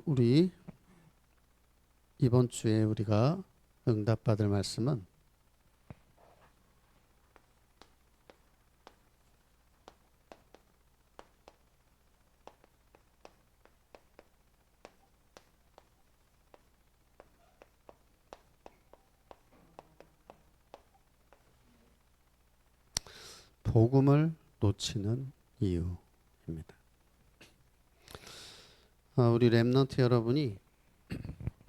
우리 이번 주에 우리가 응답받을 말씀은 복음을 놓치는 이유입니다. 우리 렘넌트 여러분이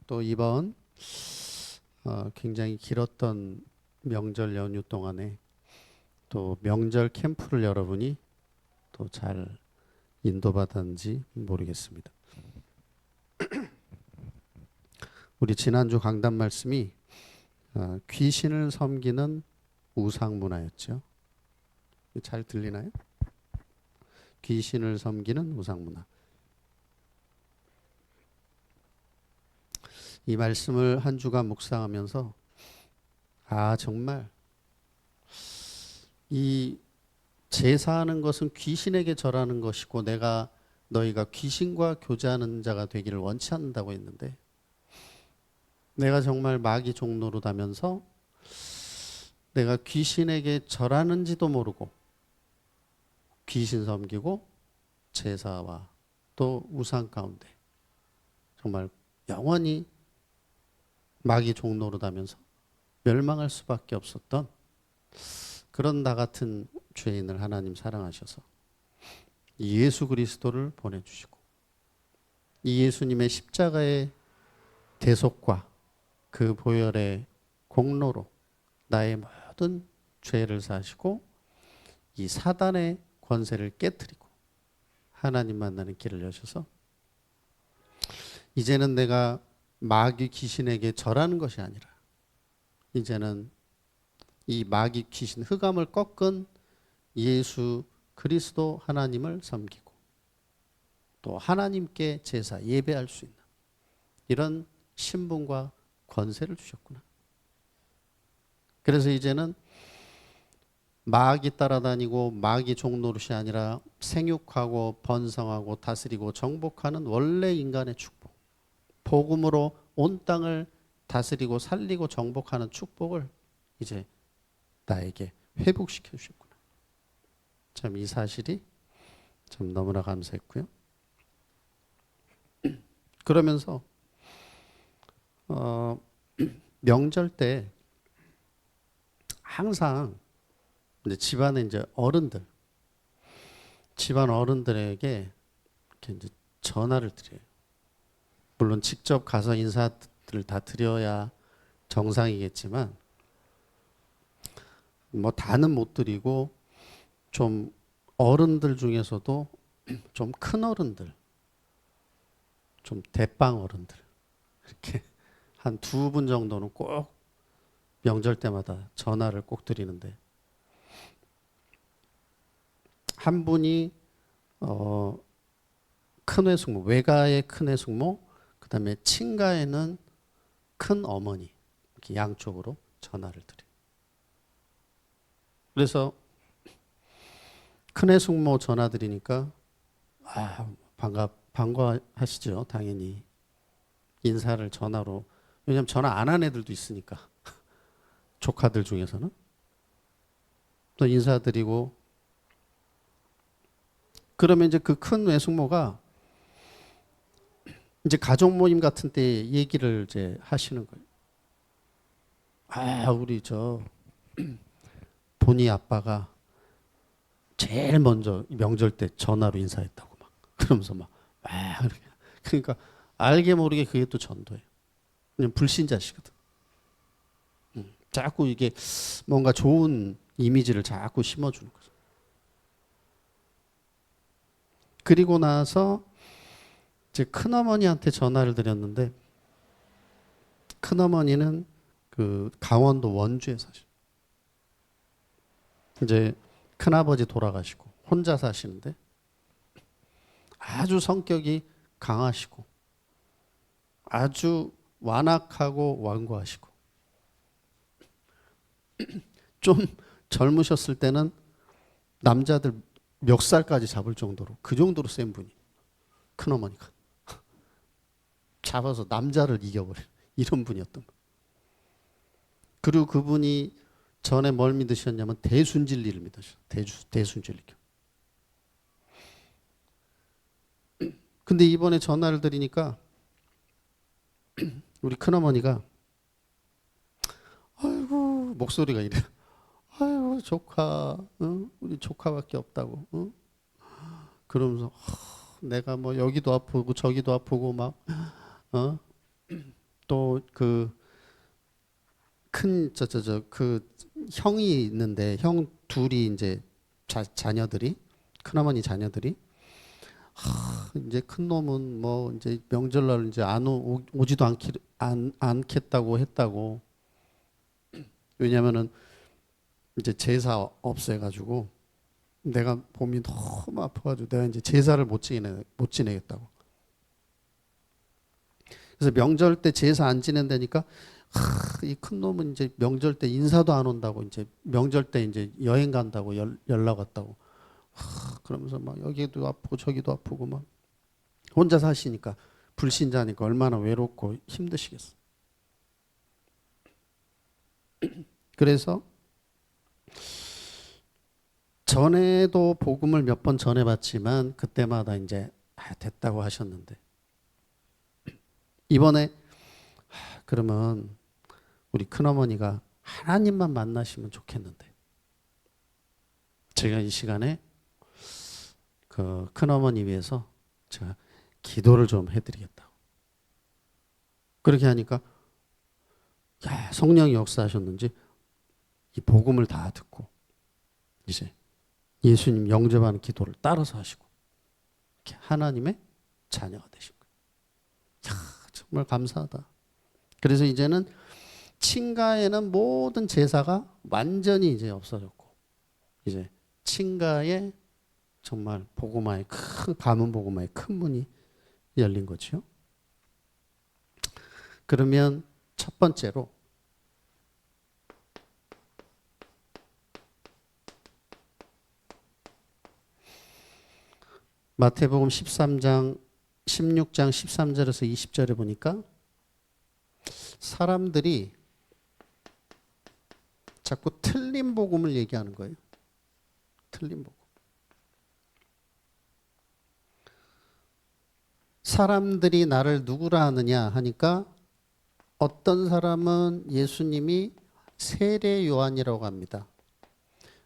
또 이번 굉장히 길었던 명절 연휴 동안에 또 명절 캠프를 여러분이 또 잘 인도받았는지 모르겠습니다. 우리 지난주 강단 말씀이 귀신을 섬기는 우상 문화였죠. 잘 들리나요? 귀신을 섬기는 우상 문화. 이 말씀을 한 주간 묵상하면서 정말 이 제사하는 것은 귀신에게 절하는 것이고 너희가 귀신과 교제하는 자가 되기를 원치 않는다고 했는데 내가 정말 마귀 종노릇하면서 내가 귀신에게 절하는지도 모르고 귀신 섬기고 제사와 또 우상 가운데 정말 영원히 마귀 종노릇하면서 멸망할 수밖에 없었던 그런 나 같은 죄인을 하나님 사랑하셔서 예수 그리스도를 보내주시고 이 예수님의 십자가의 대속과 그 보혈의 공로로 나의 모든 죄를 사시고 이 사단의 권세를 깨트리고 하나님 만나는 길을 여셔서 이제는 내가 마귀 귀신에게 절하는 것이 아니라 이제는 이 마귀 귀신 흑암을 꺾은 예수 그리스도 하나님을 섬기고 또 하나님께 제사 예배할 수 있는 이런 신분과 권세를 주셨구나. 그래서 이제는 마귀 따라다니고 마귀 종노릇이 아니라 생육하고 번성하고 다스리고 정복하는 원래 인간의 축복, 복음으로 온 땅을 다스리고 살리고 정복하는 축복을 이제 나에게 회복시켜 주셨구나. 참 이 사실이 참 너무나 감사했고요. 그러면서 명절 때 항상 집안에 이제 집안 어른들에게 이렇게 이제 전화를 드려요. 물론 직접 가서 인사를 다 드려야 정상이겠지만 뭐 다는 못 드리고 좀 어른들 중에서도 좀 큰 어른들, 좀 대빵 어른들 이렇게 한 2분 정도는 꼭 명절 때마다 전화를 꼭 드리는데 한 분이 큰 외숙모, 외가의 큰 외숙모, 그 다음에 친가에는 큰 어머니 이렇게 양쪽으로 전화를 드려요. 그래서 큰 외숙모 전화 드리니까 반가워하시죠. 당연히 인사를 전화로, 왜냐면 전화 안 한 애들도 있으니까 조카들 중에서는 또 인사드리고 그러면 이제 그 큰 외숙모가 이제 가족 모임 같은 때 얘기를 이제 하시는 거예요. 우리 본이 아빠가 제일 먼저 명절 때 전화로 인사했다고 막 그러면서 그러니까 알게 모르게 그게 또 전도예요. 그냥 불신자시거든. 자꾸 이게 뭔가 좋은 이미지를 자꾸 심어주는 거죠. 그리고 나서 이제 큰어머니한테 전화를 드렸는데 큰어머니는 그 강원도 원주에 사셔. 이제 큰아버지 돌아가시고 혼자 사시는데 아주 성격이 강하시고 아주 완악하고 완고하시고 좀 젊으셨을 때는 남자들 멱살까지 잡을 정도로 그 정도로 센 분이 큰어머니가 잡아서 남자를 이겨버린 이런 분이었던 거예요. 그리고 그분이 전에 뭘 믿으셨냐면 대순진리를 믿으셨어요. 대순진리교. 근데 이번에 전화를 드리니까 우리 큰어머니가 아이고 목소리가 이래. 아이고 조카, 우리 조카밖에 없다고. 그러면서 내가 뭐 여기도 아프고 저기도 아프고 막 또 그 큰 그 형이 있는데 형 둘이 이제 자녀들이 큰어머니 자녀들이 이제 큰 놈은 뭐 이제 명절날 이제 오지도 않겠다고 했다고. 왜냐면은 이제 제사 없애가지고 내가 몸이 너무 아파가지고 내가 이제 제사를 못 지내겠다고. 그래서 명절 때 제사 안 지낸다니까 이 큰 놈은 이제 명절 때 인사도 안 온다고 이제 명절 때 이제 여행 간다고 연락 왔다고. 그러면서 막 여기도 아프고 저기도 아프고 막 혼자 사시니까 불신자니까 얼마나 외롭고 힘드시겠어. 그래서 전에도 복음을 몇 번 전해봤지만 그때마다 이제 됐다고 하셨는데 이번에 그러면 우리 큰어머니가 하나님만 만나시면 좋겠는데 제가 이 시간에 그 큰어머니 위해서 제가 기도를 좀 해드리겠다고. 그렇게 하니까 성령이 역사하셨는지 이 복음을 다 듣고 이제 예수님 영접하는 기도를 따라서 하시고 이렇게 하나님의 자녀가 되신 거예요. 정말 감사하다. 그래서 이제는 친가에는 모든 제사가 완전히 이제 없어졌고 이제 친가에 정말 복음화의 가문 복음화의 큰 문이 열린 거죠. 그러면 첫 번째로 마태복음 13장 16장 13절에서 20절에 보니까 사람들이 자꾸 틀린 복음을 얘기하는 거예요. 틀린 복음. 사람들이 나를 누구라 하느냐 하니까 어떤 사람은 예수님이 세례 요한이라고 합니다.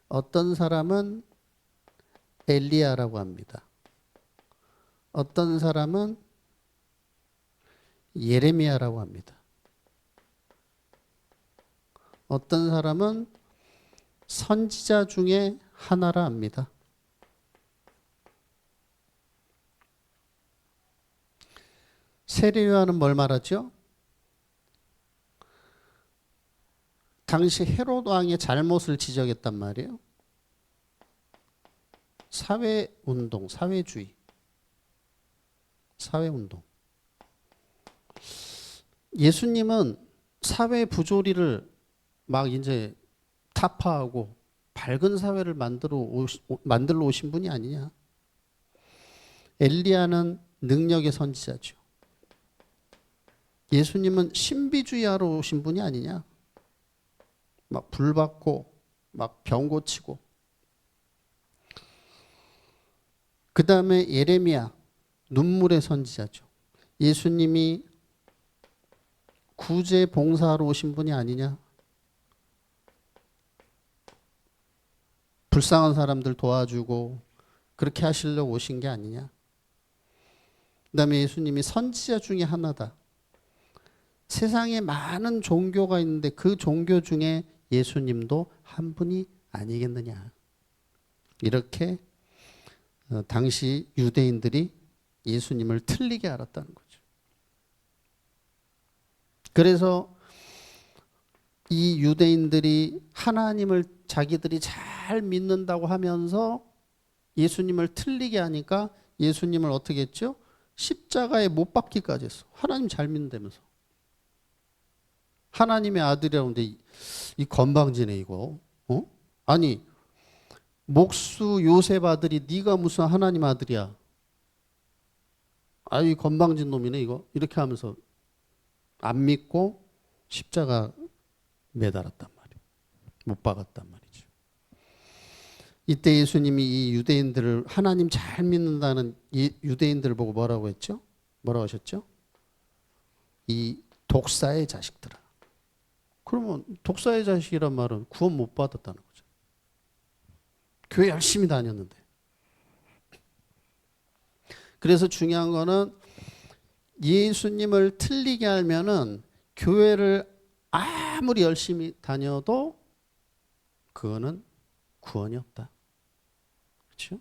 어떤 사람은 엘리야라고 합니다. 어떤 사람은 예레미야라고 합니다. 어떤 사람은 선지자 중에 하나라 합니다. 세례 요한은 뭘 말하죠? 당시 헤롯 왕의 잘못을 지적했단 말이에요. 사회운동, 사회주의, 사회운동. 예수님은 사회 부조리를 막 이제 타파하고 밝은 사회를 만들어 오신 분이 아니냐. 엘리야는 능력의 선지자죠. 예수님은 신비주의하러 오신 분이 아니냐. 막 불 받고 막 병 고치고. 그 다음에 예레미야 눈물의 선지자죠. 예수님이 구제 봉사하러 오신 분이 아니냐. 불쌍한 사람들 도와주고 그렇게 하시려고 오신 게 아니냐. 그 다음에 예수님이 선지자 중에 하나다. 세상에 많은 종교가 있는데 그 종교 중에 예수님도 한 분이 아니겠느냐. 이렇게 당시 유대인들이 예수님을 틀리게 알았다는 거죠. 그래서 이 유대인들이 하나님을 자기들이 잘 믿는다고 하면서 예수님을 틀리게 하니까 예수님을 어떻게 했죠? 십자가에 못 박기까지 했어. 하나님 잘 믿는다면서. 하나님의 아들이라는데 이 건방지네 이거. 아니 목수 요셉 아들이 네가 무슨 하나님 아들이야. 아이 건방진 놈이네 이거. 이렇게 하면서 안 믿고 십자가 매달았단 말이에요. 못 박았단 말이죠. 이때 예수님이 이 유대인들을 하나님 잘 믿는다는 이 유대인들을 보고 뭐라고 했죠? 뭐라고 하셨죠? 이 독사의 자식들아. 그러면 독사의 자식이란 말은 구원 못 받았다는 거죠. 교회 열심히 다녔는데. 그래서 중요한 거는 예수님을 틀리게 하면은 교회를 아무리 열심히 다녀도 그거는 구원이 없다. 그렇죠?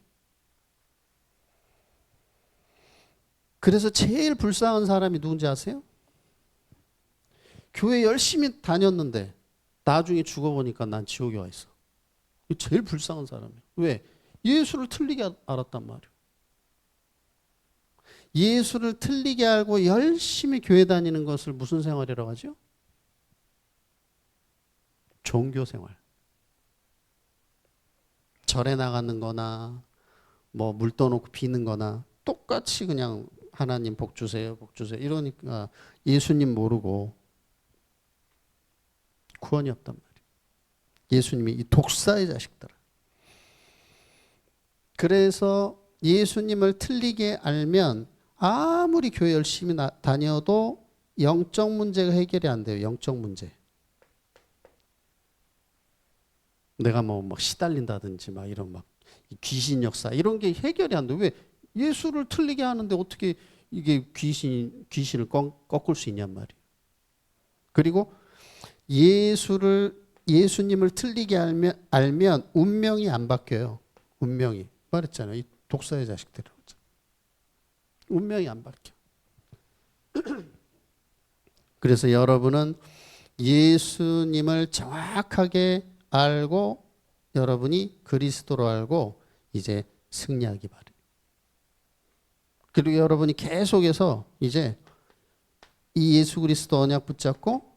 그래서 제일 불쌍한 사람이 누군지 아세요? 교회 열심히 다녔는데 나중에 죽어보니까 난 지옥에 와 있어. 제일 불쌍한 사람이에요. 왜? 예수를 틀리게 알았단 말이에요. 예수를 틀리게 알고 열심히 교회 다니는 것을 무슨 생활이라고 하죠? 종교 생활. 절에 나가는 거나 뭐 물 떠놓고 비는 거나 똑같이 그냥 하나님 복 주세요, 복 주세요. 이러니까 예수님 모르고 구원이 없단 말이에요. 예수님이 이 독사의 자식들아. 그래서 예수님을 틀리게 알면 아무리 교회 열심히 다녀도 영적 문제가 해결이 안 돼요. 영적 문제. 내가 뭐 막 시달린다든지 막 이런 막 귀신 역사 이런 게 해결이 안 돼. 왜? 예수를 틀리게 하는데 어떻게 이게 귀신을 꺾을 수 있냔 말이에요. 그리고 예수님을 틀리게 알면 운명이 안 바뀌어요. 운명이. 말했잖아요. 이 독사의 자식들. 운명이 안 바뀌어. 그래서 여러분은 예수님을 정확하게 알고 여러분이 그리스도로 알고 이제 승리하기 바랍니다. 그리고 여러분이 계속해서 이제 이 예수 그리스도 언약 붙잡고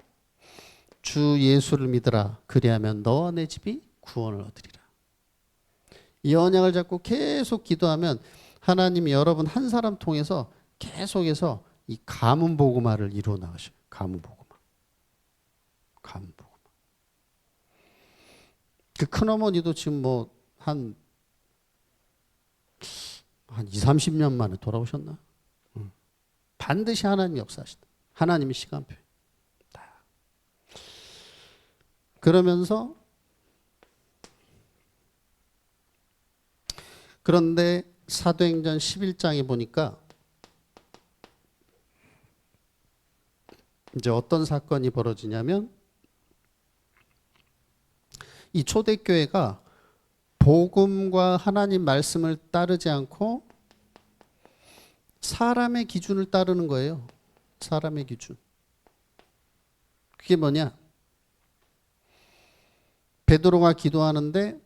주 예수를 믿으라. 그리하면 너와 내 집이 구원을 얻으리라. 이 언약을 잡고 계속 기도하면 하나님이 여러분 한 사람 통해서 계속해서 이 가문 복음화를 이루어 나가셔요. 가문 복음화. 가문 복음화. 그 큰어머니도 지금 뭐 한 2, 30년 만에 돌아오셨나? 반드시 하나님이 역사하시다. 하나님의 시간표. 그러면서 그런데 사도행전 11장에 보니까 이제 어떤 사건이 벌어지냐면 이 초대교회가 복음과 하나님 말씀을 따르지 않고 사람의 기준을 따르는 거예요. 사람의 기준. 그게 뭐냐? 베드로가 기도하는데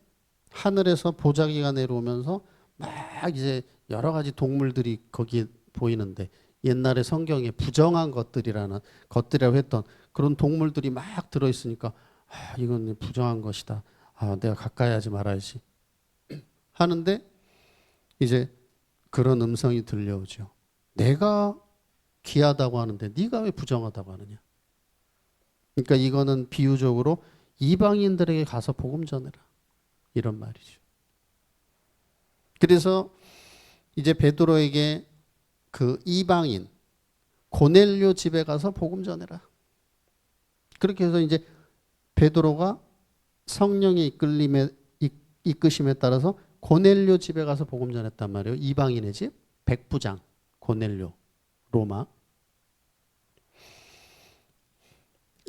하늘에서 보자기가 내려오면서 막 이제 여러 가지 동물들이 거기에 보이는데 옛날에 성경에 부정한 것들이라고 했던 그런 동물들이 막 들어있으니까 이건 부정한 것이다. 내가 가까이 하지 말아야지. 하는데 이제 그런 음성이 들려오죠. 내가 귀하다고 하는데 네가 왜 부정하다고 하느냐. 그러니까 이거는 비유적으로 이방인들에게 가서 복음 전해라. 이런 말이죠. 그래서 이제 베드로에게 그 이방인 고넬료 집에 가서 복음 전해라. 그렇게 해서 이제 베드로가 성령의 이끄심에 따라서 고넬료 집에 가서 복음 전했단 말이에요. 이방인의 집, 백부장 고넬료, 로마.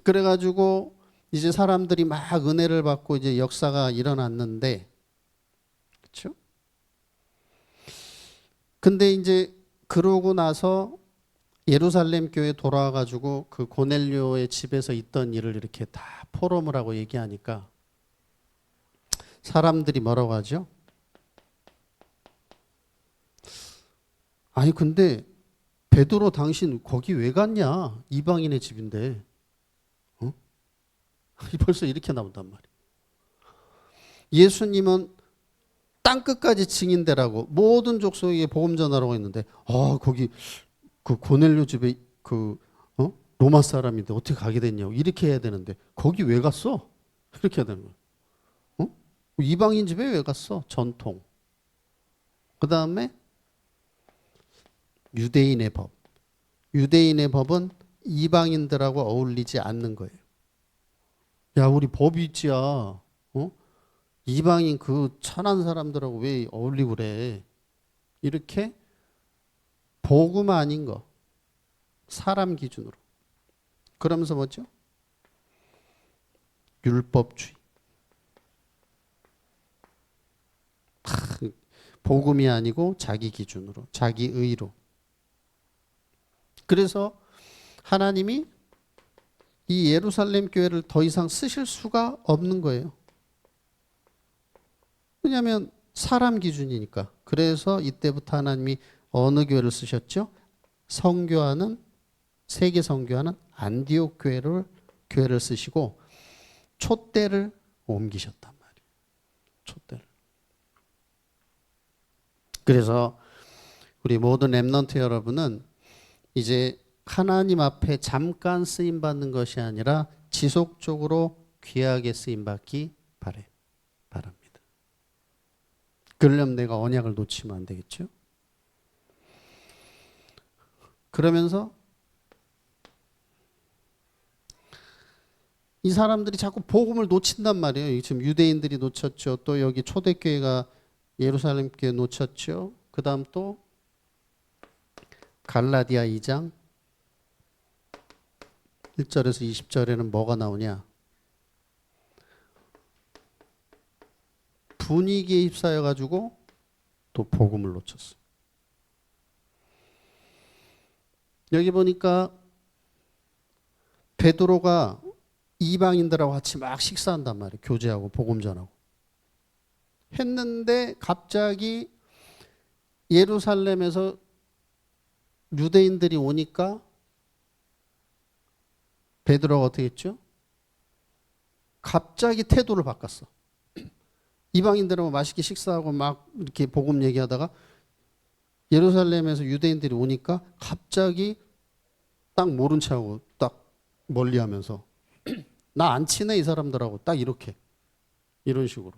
그래가지고 이제 사람들이 막 은혜를 받고 이제 역사가 일어났는데, 그렇죠? 근데 이제 그러고 나서 예루살렘 교회 돌아와가지고 그 고넬료의 집에서 있던 일을 이렇게 다 포럼을 하고 얘기하니까 사람들이 뭐라고 하죠? 아니 근데 베드로 당신 거기 왜 갔냐? 이방인의 집인데. 벌써 이렇게 나온단 말이에요. 예수님은 땅 끝까지 증인되라고 모든 족속에게 복음 전하라고 했는데 거기 그 고넬료 집에 로마 사람인데 어떻게 가게 됐냐고 이렇게 해야 되는데 거기 왜 갔어? 이렇게 해야 되는 거야. 이방인 집에 왜 갔어? 전통. 그 다음에 유대인의 법. 유대인의 법은 이방인들하고 어울리지 않는 거예요. 야, 우리 법이 있지야. 이방인 그 천한 사람들하고 왜 어울리고 그래? 이렇게 복음 아닌 거. 사람 기준으로. 그러면서 뭐죠? 율법주의. 복음이 아니고 자기 기준으로, 자기 의로. 그래서 하나님이 이 예루살렘 교회를 더 이상 쓰실 수가 없는 거예요. 왜냐하면 사람 기준이니까. 그래서 이때부터 하나님이 어느 교회를 쓰셨죠? 선교하는 세계 선교하는 안디옥 교회를 쓰시고 촛대를 옮기셨단 말이에요. 촛대를. 그래서 우리 모든 렘넌트 여러분은 이제 하나님 앞에 잠깐 쓰임 받는 것이 아니라 지속적으로 귀하게 쓰임 받기 바랍니다. 그러려면 내가 언약을 놓치면 안 되겠죠? 그러면서 이 사람들이 자꾸 복음을 놓친단 말이에요. 지금 유대인들이 놓쳤죠. 또 여기 초대교회가 예루살렘 교회 놓쳤죠. 그 다음 또 갈라디아 2장 1절에서 20절에는 뭐가 나오냐? 분위기에 휩싸여 가지고 또 복음을 놓쳤어. 여기 보니까 베드로가 이방인들하고 같이 막 식사한단 말이에요. 교제하고 복음 전하고. 했는데 갑자기 예루살렘에서 유대인들이 오니까 베드로가 어떻게 했죠? 갑자기 태도를 바꿨어. 이방인들하고 맛있게 식사하고 막 이렇게 복음 얘기하다가 예루살렘에서 유대인들이 오니까 갑자기 딱 모른 척하고 딱 멀리하면서 나 안 친해 이 사람들하고 딱 이렇게 이런 식으로.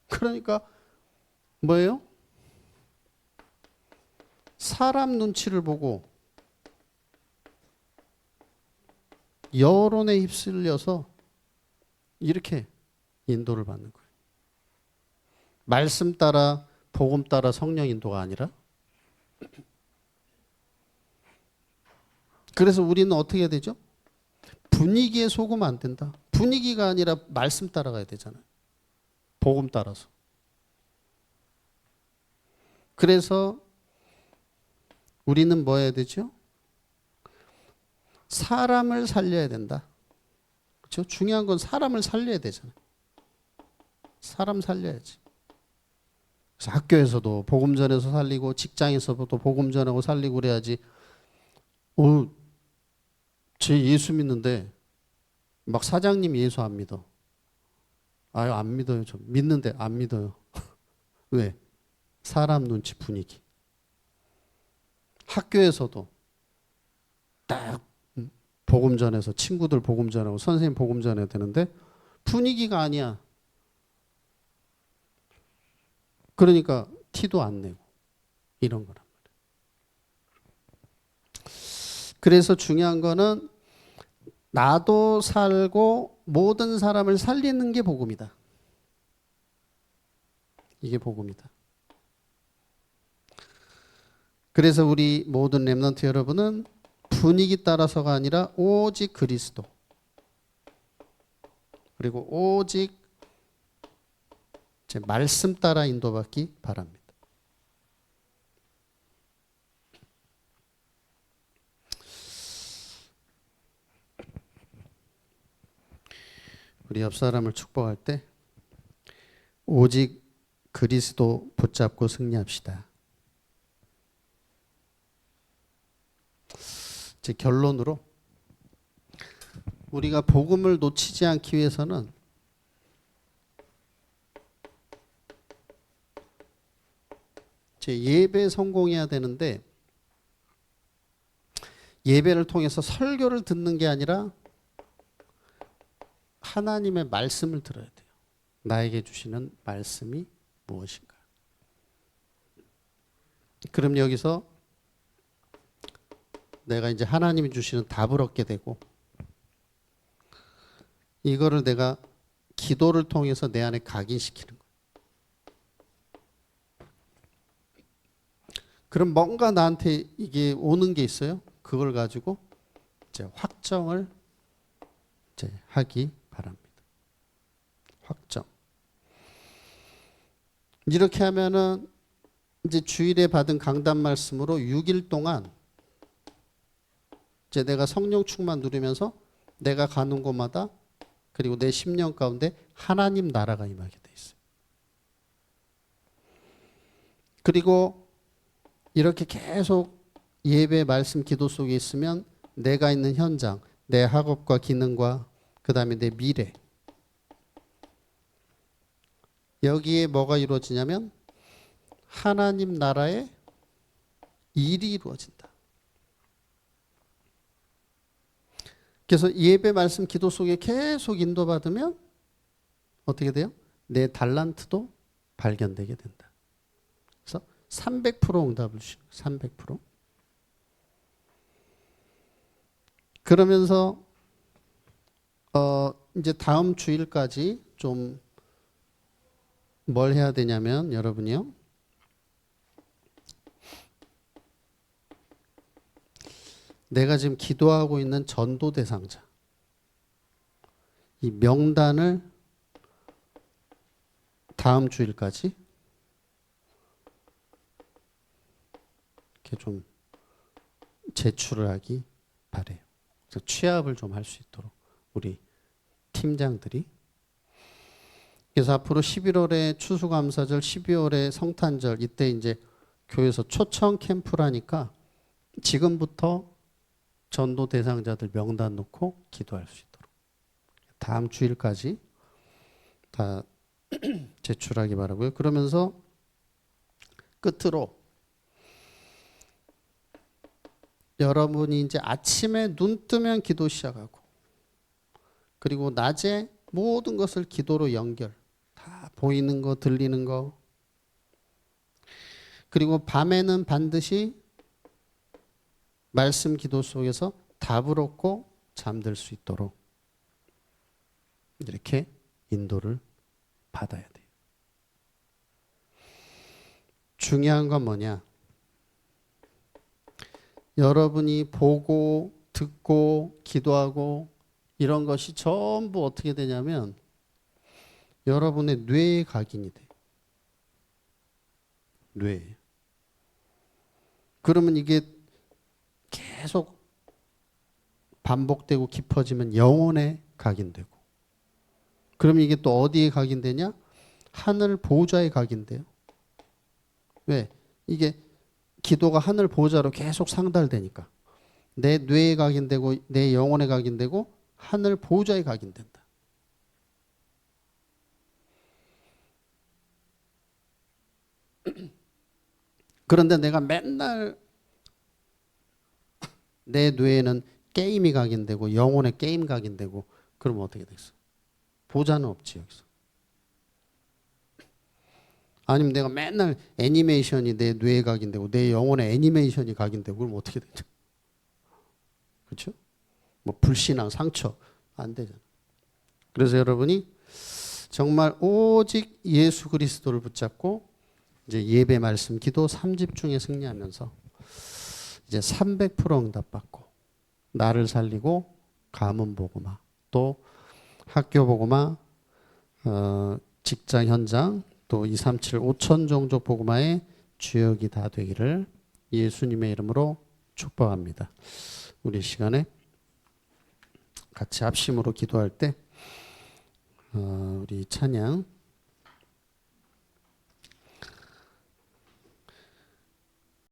그러니까 뭐예요? 사람 눈치를 보고 여론에 휩쓸려서 이렇게 인도를 받는 거예요. 말씀 따라 복음 따라 성령 인도가 아니라. 그래서 우리는 어떻게 해야 되죠? 분위기에 속으면 안 된다. 분위기가 아니라 말씀 따라가야 되잖아요. 복음 따라서. 그래서 우리는 뭐 해야 되죠? 사람을 살려야 된다. 그렇죠? 중요한 건 사람을 살려야 되잖아요. 사람 살려야지. 그래서 학교에서도 복음 전해서 살리고 직장에서도 복음 전하고 살리고 그래야지. 제 예수 믿는데 막 사장님 예수 안 믿어. 아유 안 믿어요. 저 믿는데 안 믿어요. 왜? 사람 눈치 분위기. 학교에서도 딱 복음 전해서 친구들 복음 전하고 선생님 복음 전해야 되는데 분위기가 아니야. 그러니까 티도 안 내고 이런 거란 말이에요. 그래서 중요한 거는 나도 살고 모든 사람을 살리는 게 복음이다. 이게 복음이다. 그래서 우리 모든 렘넌트 여러분은 분위기 따라서가 아니라 오직 그리스도 그리고 오직 제 말씀 따라 인도받기 바랍니다. 우리 옆 사람을 축복할 때 오직 그리스도 붙잡고 승리합시다. 제 결론으로 우리가 복음을 놓치지 않기 위해서는 제 예배 성공해야 되는데 예배를 통해서 설교를 듣는 게 아니라 하나님의 말씀을 들어야 돼요. 나에게 주시는 말씀이 무엇인가. 그럼 여기서 내가 이제 하나님이 주시는 답을 얻게 되고 이거를 내가 기도를 통해서 내 안에 각인시키는 거예요. 그럼 뭔가 나한테 이게 오는 게 있어요. 그걸 가지고 이제 확정을 이제 하기 바랍니다. 확정. 이렇게 하면은 이제 주일에 받은 강단 말씀으로 6일 동안 이제 내가 성령 충만 누리면서 내가 가는 곳마다 그리고 내 심령 가운데 하나님 나라가 임하게 돼 있어요. 그리고 이렇게 계속 예배 말씀 기도 속에 있으면 내가 있는 현장, 내 학업과 기능과 그 다음에 내 미래 여기에 뭐가 이루어지냐면 하나님 나라의 일이 이루어진다. 그래서 예배 말씀 기도 속에 계속 인도받으면 어떻게 돼요? 내 달란트도 발견되게 된다. 그래서 300% 응답을 주시는 거예요. 300%. 그러면서 이제 다음 주일까지 좀 뭘 해야 되냐면 여러분이요. 내가 지금 기도하고 있는 전도 대상자 이 명단을 다음 주일까지 이렇게 좀 제출을 하기 바래요. 그래서 취합을 좀 할 수 있도록 우리 팀장들이. 그래서 앞으로 11월에 추수감사절, 12월에 성탄절 이때 이제 교회에서 초청 캠프라니까 지금부터 전도 대상자들 명단 놓고 기도할 수 있도록 다음 주일까지 다 제출하기 바라고요. 그러면서 끝으로 여러분이 이제 아침에 눈 뜨면 기도 시작하고 그리고 낮에 모든 것을 기도로 연결 다 보이는 거 들리는 거 그리고 밤에는 반드시 말씀 기도 속에서 답을 얻고 잠들 수 있도록 이렇게 인도를 받아야 돼요. 중요한 건 뭐냐? 여러분이 보고 듣고 기도하고 이런 것이 전부 어떻게 되냐면 여러분의 뇌에 각인이 돼요. 뇌에. 그러면 이게 계속 반복되고 깊어지면 영혼에 각인되고 그러면 이게 또 어디에 각인되냐? 하늘 보좌에 각인돼요. 왜? 이게 기도가 하늘 보좌로 계속 상달되니까 내 뇌에 각인되고 내 영혼에 각인되고 하늘 보좌에 각인된다. 그런데 내가 맨날 내 뇌에는 게임이 각인되고 영혼에 게임 각인되고 그러면 어떻게 되겠어? 보좌는 없지 여기서. 아니면 내가 맨날 애니메이션이 내 뇌에 각인되고 내 영혼에 애니메이션이 각인되고 그러면 어떻게 되죠? 그렇죠? 뭐 불신앙, 상처 안 되잖아. 그래서 여러분이 정말 오직 예수 그리스도를 붙잡고 이제 예배 말씀 기도 3집중에 승리하면서 이제 300% 응답받고 나를 살리고 가문 복음화 또 학교 복음화 직장 현장 또 237 5천 종족 복음화의 주역이 다 되기를 예수님의 이름으로 축복합니다. 우리 시간에 같이 합심으로 기도할 때 우리 찬양